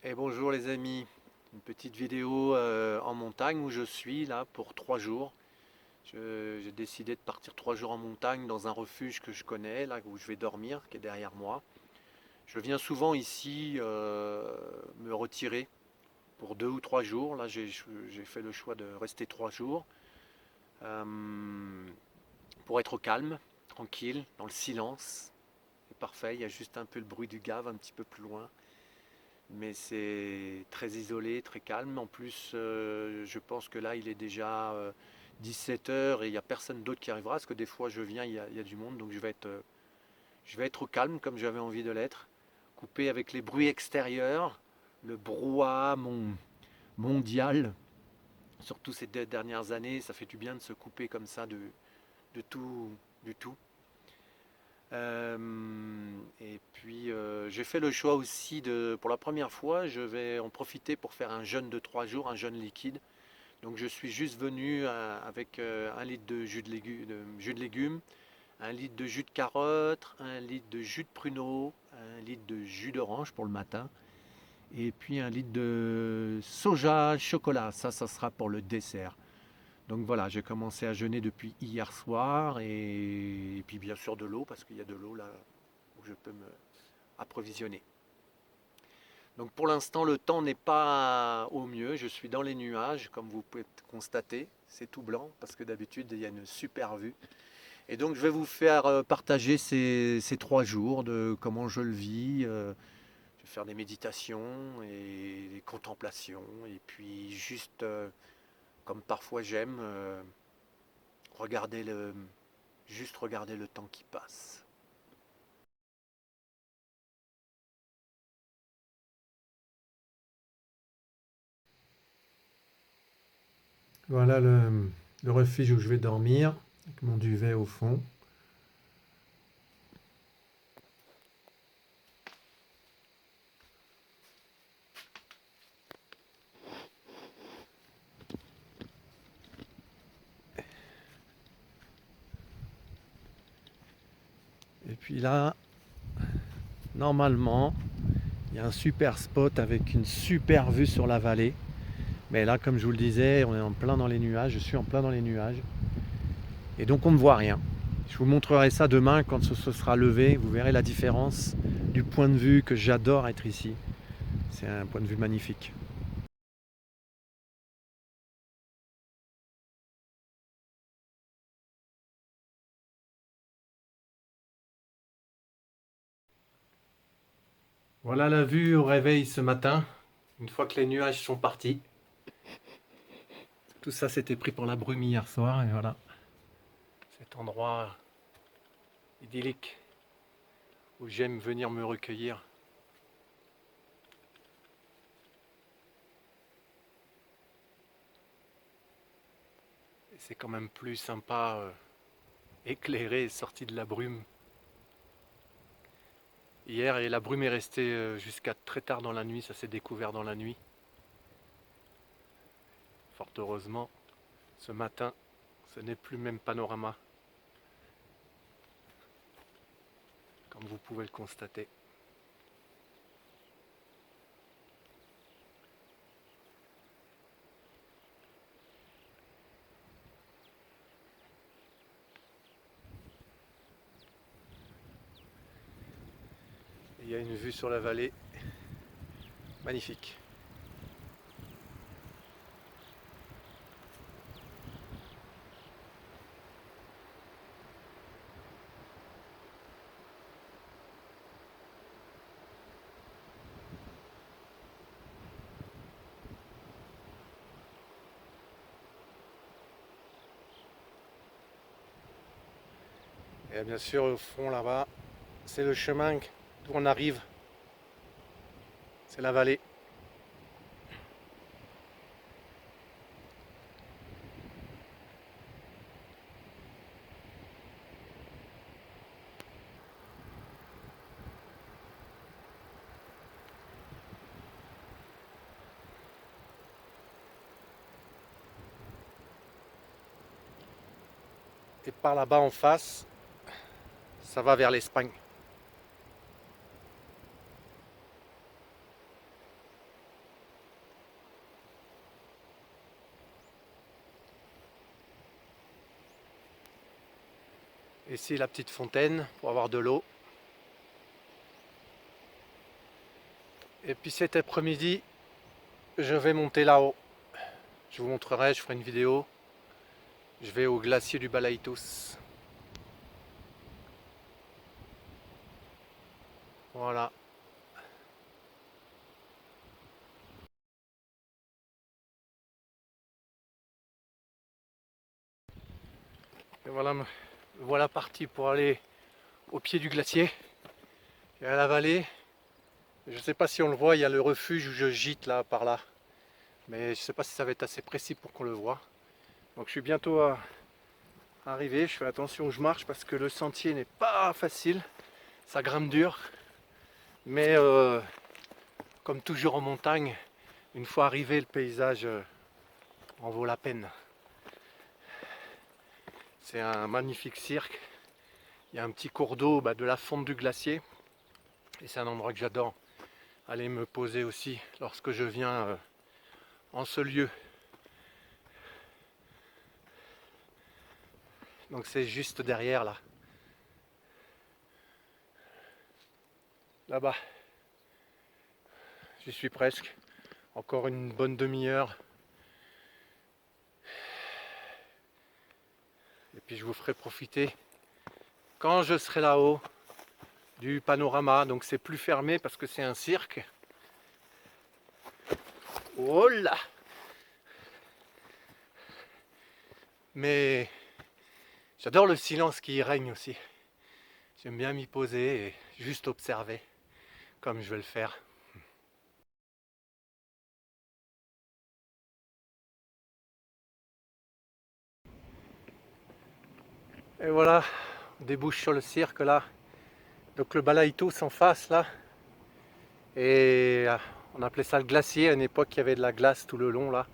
Et bonjour les amis, une petite vidéo en montagne où je suis là pour 3 jours. J'ai décidé de partir 3 jours en montagne dans un refuge que je connais, là où je vais dormir, qui est derrière moi. Je viens souvent ici me retirer pour 2 ou 3 jours. Là j'ai fait le choix de rester 3 jours euh, pour être au calme, tranquille, dans le silence. C'est parfait, il y a juste un peu le bruit du Gave un petit peu plus loin. Mais c'est très isolé, très calme. En plus, je pense que là, il est déjà 17 heures et il n'y a personne d'autre qui arrivera. Parce que des fois, je viens, il y a du monde. Donc, je vais être au calme comme j'avais envie de l'être. Coupé avec les bruits extérieurs, le brouhaha mondial. Surtout ces dernières années, ça fait du bien de se couper comme ça de tout, du tout. Et puis j'ai fait le choix aussi pour la première fois, je vais en profiter pour faire un jeûne de 3 jours, un jeûne liquide. Donc je suis juste venu avec 1 litre de jus de légumes, 1 litre de jus de carotte, 1 litre de jus de pruneau, 1 litre de jus d'orange pour le matin, et puis 1 litre de soja chocolat. Ça sera pour le dessert. Donc voilà, j'ai commencé à jeûner depuis hier soir et puis bien sûr de l'eau parce qu'il y a de l'eau là où je peux me approvisionner. Donc pour l'instant, le temps n'est pas au mieux. Je suis dans les nuages, comme vous pouvez constater. C'est tout blanc parce que d'habitude, il y a une super vue. Et donc je vais vous faire partager ces 3 jours de comment je le vis. Je vais faire des méditations et des contemplations. Et puis juste, comme parfois j'aime, regarder juste regarder le temps qui passe. Voilà le refuge où je vais dormir, avec mon duvet au fond. Et puis là, normalement, il y a un super spot avec une super vue sur la vallée. Mais là, comme je vous le disais, on est en plein dans les nuages, je suis en plein dans les nuages. Et donc on ne voit rien. Je vous montrerai ça demain quand ce sera levé. Vous verrez la différence du point de vue que j'adore être ici. C'est un point de vue magnifique. Voilà la vue au réveil ce matin, une fois que les nuages sont partis. Tout ça s'était pris pour la brume hier soir et voilà. Cet endroit idyllique où j'aime venir me recueillir. Et c'est quand même plus sympa, éclairé, sorti de la brume. Hier, et la brume est restée jusqu'à très tard dans la nuit, ça s'est découvert dans la nuit. Fort heureusement, ce matin, ce n'est plus le même panorama, comme vous pouvez le constater. Il y a une vue sur la vallée magnifique. Et bien sûr, au fond là-bas, c'est le chemin d'où on arrive, c'est la vallée. Et par là-bas en face, ça va vers l'Espagne. Ici la petite fontaine pour avoir de l'eau. Et puis cet après-midi, je vais monter là-haut. Je vous montrerai, je ferai une vidéo. Je vais au glacier du Balaitos. Voilà. Et voilà parti pour aller au pied du glacier. Et à la vallée, je ne sais pas si on le voit, il y a le refuge où je gîte là, par là. Mais je ne sais pas si ça va être assez précis pour qu'on le voit. Donc je suis bientôt arrivé, je fais attention où je marche parce que le sentier n'est pas facile. Ça grimpe dur. Mais comme toujours en montagne, une fois arrivé, le paysage en vaut la peine. C'est un magnifique cirque. Il y a un petit cours d'eau de la fonte du glacier. Et c'est un endroit que j'adore aller me poser aussi lorsque je viens en ce lieu. Donc c'est juste derrière là. Là-bas. J'y suis presque. Encore une bonne demi-heure. Et puis je vous ferai profiter, quand je serai là-haut, du panorama. Donc c'est plus fermé parce que c'est un cirque. Oh là! Mais j'adore le silence qui y règne aussi. J'aime bien m'y poser et juste observer, comme je vais le faire. Et voilà, on débouche sur le cirque là. Donc le Balaitos en face là. Et on appelait ça le glacier. À une époque, il y avait de la glace tout le long là.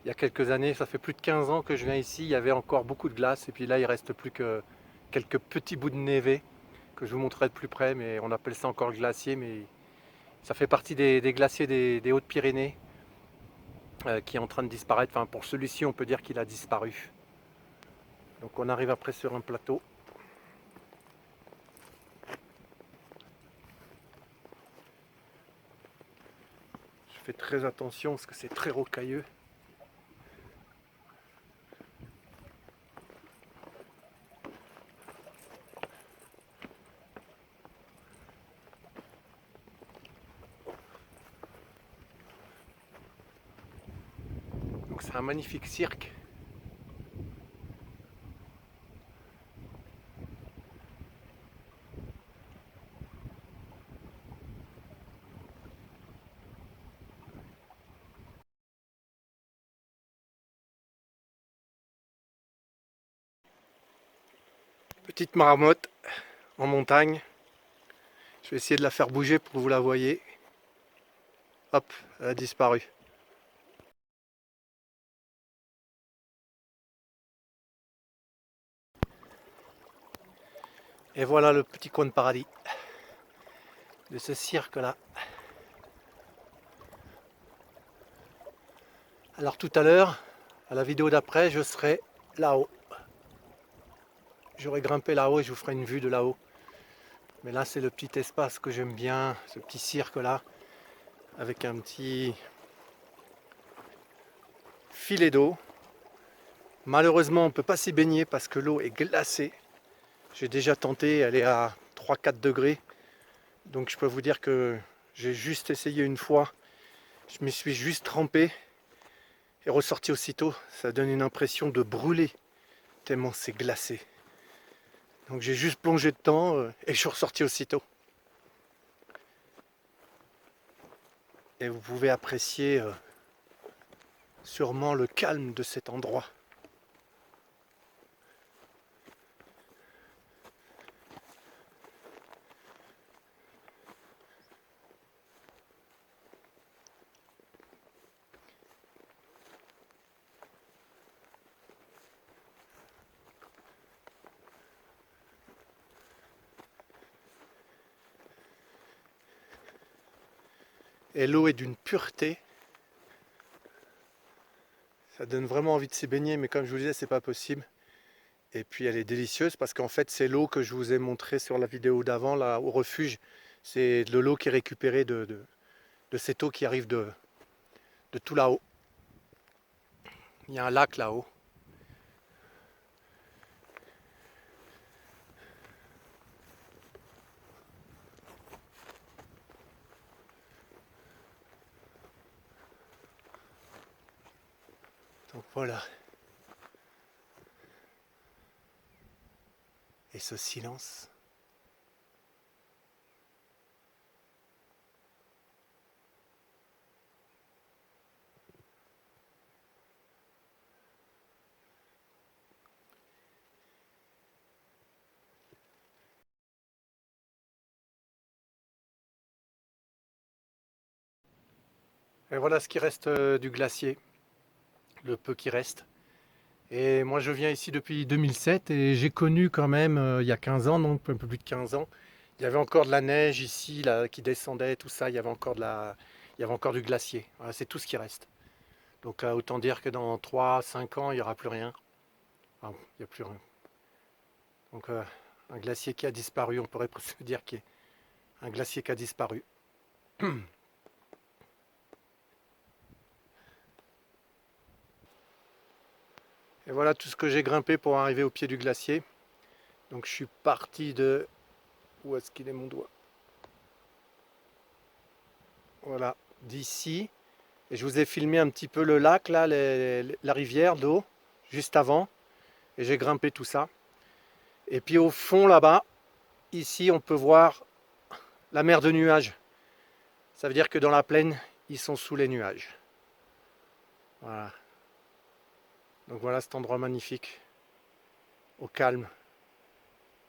Il y a quelques années, ça fait plus de 15 ans que je viens ici, il y avait encore beaucoup de glace. Et puis là, il reste plus que quelques petits bouts de névé que je vous montrerai de plus près. Mais on appelle ça encore le glacier. Mais ça fait partie des glaciers des Hautes-Pyrénées qui est en train de disparaître. Enfin, pour celui-ci, on peut dire qu'il a disparu. Donc on arrive après sur un plateau. Je fais très attention parce que c'est très rocailleux. Donc c'est un magnifique cirque. Petite marmotte en montagne. Je vais essayer de la faire bouger pour que vous la voyez. Hop, elle a disparu. Et voilà le petit coin de paradis de ce cirque-là. Alors tout à l'heure, à la vidéo d'après, je serai là-haut. J'aurai grimpé là-haut et je vous ferai une vue de là-haut. Mais là, c'est le petit espace que j'aime bien, ce petit cirque-là, avec un petit filet d'eau. Malheureusement, on ne peut pas s'y baigner parce que l'eau est glacée. J'ai déjà tenté, elle est à 3-4 degrés. Donc je peux vous dire que j'ai juste essayé une fois. Je me suis juste trempé et ressorti aussitôt. Ça donne une impression de brûler, tellement c'est glacé. Donc j'ai juste plongé dedans et je suis ressorti aussitôt. Et vous pouvez apprécier sûrement le calme de cet endroit. Et l'eau est d'une pureté. Ça donne vraiment envie de s'y baigner, mais comme je vous le disais, c'est pas possible. Et puis elle est délicieuse parce qu'en fait c'est l'eau que je vous ai montré sur la vidéo d'avant, là au refuge. C'est de l'eau qui est récupérée de cette eau qui arrive de tout là-haut. Il y a un lac là-haut. Donc voilà. Et ce silence. Et voilà ce qui reste du glacier, le peu qui reste. Et moi je viens ici depuis 2007 et j'ai connu quand même, il y a 15 ans, donc un peu plus de 15 ans, il y avait encore de la neige ici là, qui descendait, tout ça, il y avait encore, il y avait encore du glacier. Voilà, c'est tout ce qui reste. Donc autant dire que dans 3 5 ans, il n'y aura plus rien. Enfin, il n'y a plus rien. Donc un glacier qui a disparu, on pourrait presque dire qu'il y a un glacier qui a disparu. Et voilà tout ce que j'ai grimpé pour arriver au pied du glacier. Donc je suis parti de... Où est-ce qu'il est mon doigt? Voilà, d'ici. Et je vous ai filmé un petit peu le lac, là, la rivière d'eau, juste avant. Et j'ai grimpé tout ça. Et puis au fond là-bas, ici on peut voir la mer de nuages. Ça veut dire que dans la plaine, ils sont sous les nuages. Voilà. Donc voilà cet endroit magnifique, au calme.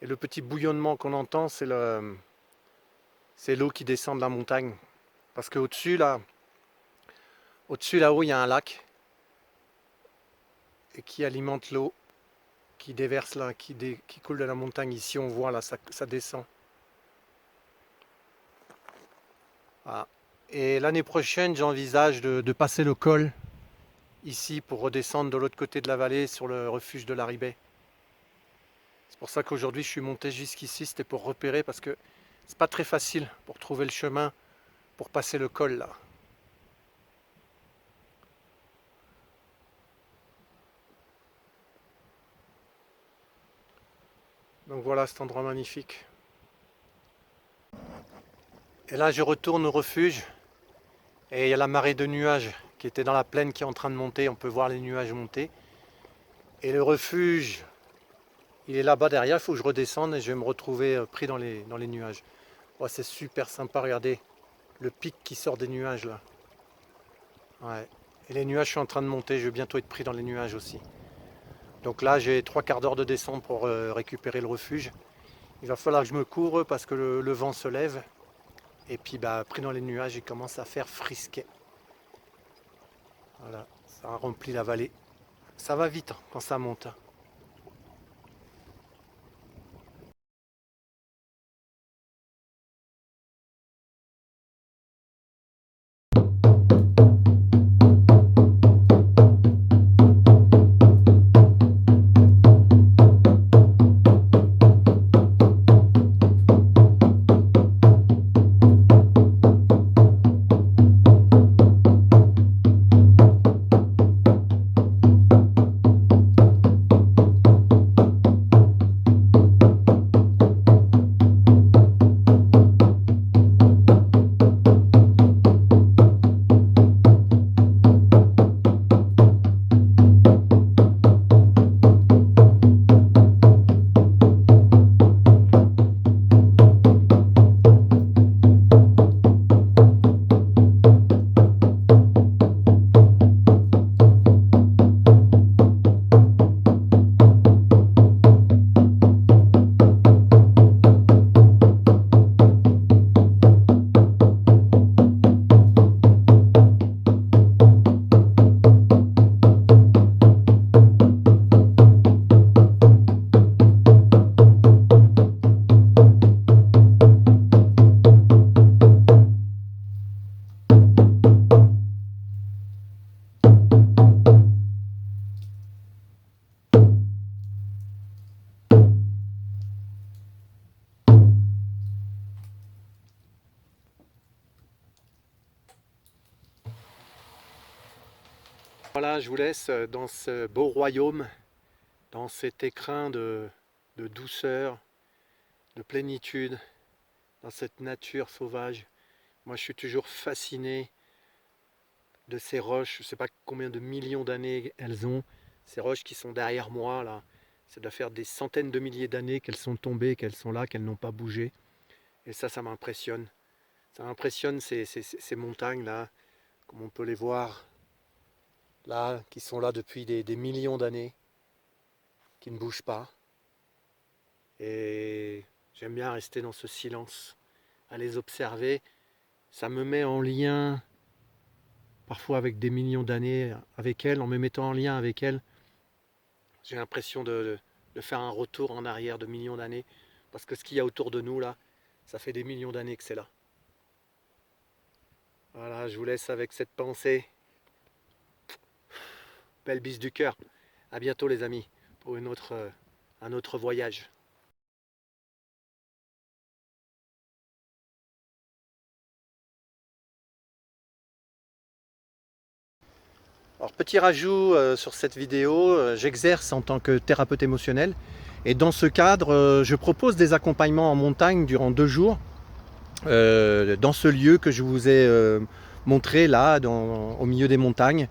Et le petit bouillonnement qu'on entend, c'est l'eau qui descend de la montagne. Parce qu'au-dessus, là-haut, il y a un lac et qui alimente l'eau, qui déverse là, qui coule de la montagne. Ici, on voit là, ça descend. Voilà. Et l'année prochaine, j'envisage de passer le col ici pour redescendre de l'autre côté de la vallée sur le refuge de l'Arribay. C'est pour ça qu'aujourd'hui je suis monté jusqu'ici, c'était pour repérer parce que c'est pas très facile pour trouver le chemin pour passer le col là. Donc voilà cet endroit magnifique. Et là je retourne au refuge et il y a la marée de nuages qui était dans la plaine qui est en train de monter, on peut voir les nuages monter. Et le refuge, il est là-bas derrière, il faut que je redescende et je vais me retrouver pris dans les nuages. Oh, c'est super sympa, regardez le pic qui sort des nuages là. Ouais. Et les nuages sont en train de monter, je vais bientôt être pris dans les nuages aussi. Donc là j'ai 3/4 d'heure de descente pour récupérer le refuge. Il va falloir que je me couvre parce que le vent se lève. Et puis pris dans les nuages, il commence à faire frisquet. Voilà, ça remplit la vallée. Ça va vite quand ça monte. Voilà, je vous laisse dans ce beau royaume, dans cet écrin de douceur, de plénitude, dans cette nature sauvage. Moi, je suis toujours fasciné de ces roches. Je ne sais pas combien de millions d'années elles ont. Ces roches qui sont derrière moi, là. Ça doit faire des centaines de milliers d'années qu'elles sont tombées, qu'elles sont là, qu'elles n'ont pas bougé. Et ça m'impressionne. Ça m'impressionne ces montagnes-là, comme on peut les voir là, qui sont là depuis des millions d'années, qui ne bougent pas. Et j'aime bien rester dans ce silence, à les observer. Ça me met en lien, parfois avec des millions d'années avec elles. En me mettant en lien avec elles, j'ai l'impression de faire un retour en arrière de millions d'années. Parce que ce qu'il y a autour de nous, là, ça fait des millions d'années que c'est là. Voilà, je vous laisse avec cette pensée. Belle bise du cœur. À bientôt les amis, pour un autre voyage. Alors petit rajout sur cette vidéo, j'exerce en tant que thérapeute émotionnel et dans ce cadre, je propose des accompagnements en montagne durant 2 jours dans ce lieu que je vous ai montré là, au milieu des montagnes.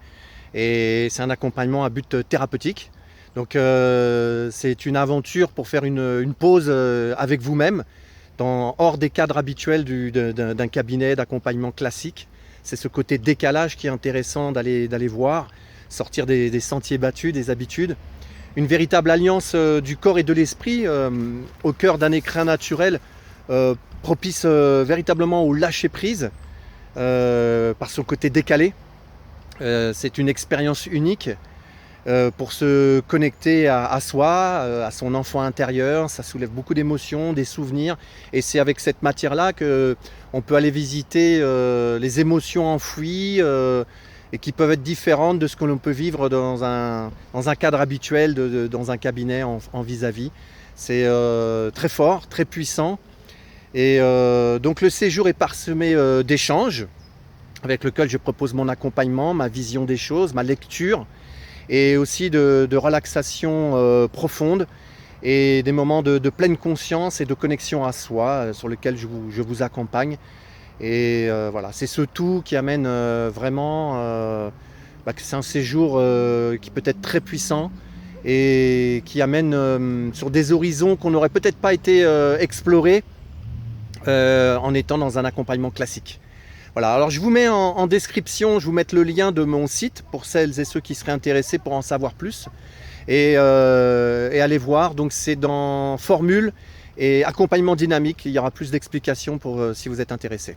Et c'est un accompagnement à but thérapeutique. Donc c'est une aventure pour faire une pause avec vous-même, hors des cadres habituels d'un cabinet d'accompagnement classique. C'est ce côté décalage qui est intéressant d'aller voir, sortir des sentiers battus, des habitudes. Une véritable alliance du corps et de l'esprit au cœur d'un écrin naturel propice véritablement au lâcher-prise par son côté décalé. C'est une expérience unique pour se connecter à soi, à son enfant intérieur. Ça soulève beaucoup d'émotions, des souvenirs. Et c'est avec cette matière-là qu'on peut aller visiter les émotions enfouies et qui peuvent être différentes de ce que l'on peut vivre dans un cadre habituel, dans un cabinet en vis-à-vis. C'est très fort, très puissant. Et donc le séjour est parsemé d'échanges avec lequel je propose mon accompagnement, ma vision des choses, ma lecture, et aussi de relaxation profonde et des moments de pleine conscience et de connexion à soi sur lesquels je vous accompagne. Et voilà, c'est ce tout qui amène vraiment que c'est un séjour qui peut être très puissant et qui amène sur des horizons qu'on n'aurait peut-être pas été explorés en étant dans un accompagnement classique. Voilà, alors je vous mets en description, je vous mets le lien de mon site pour celles et ceux qui seraient intéressés pour en savoir plus. Et allez voir, donc c'est dans formule et accompagnement dynamique, il y aura plus d'explications pour si vous êtes intéressés.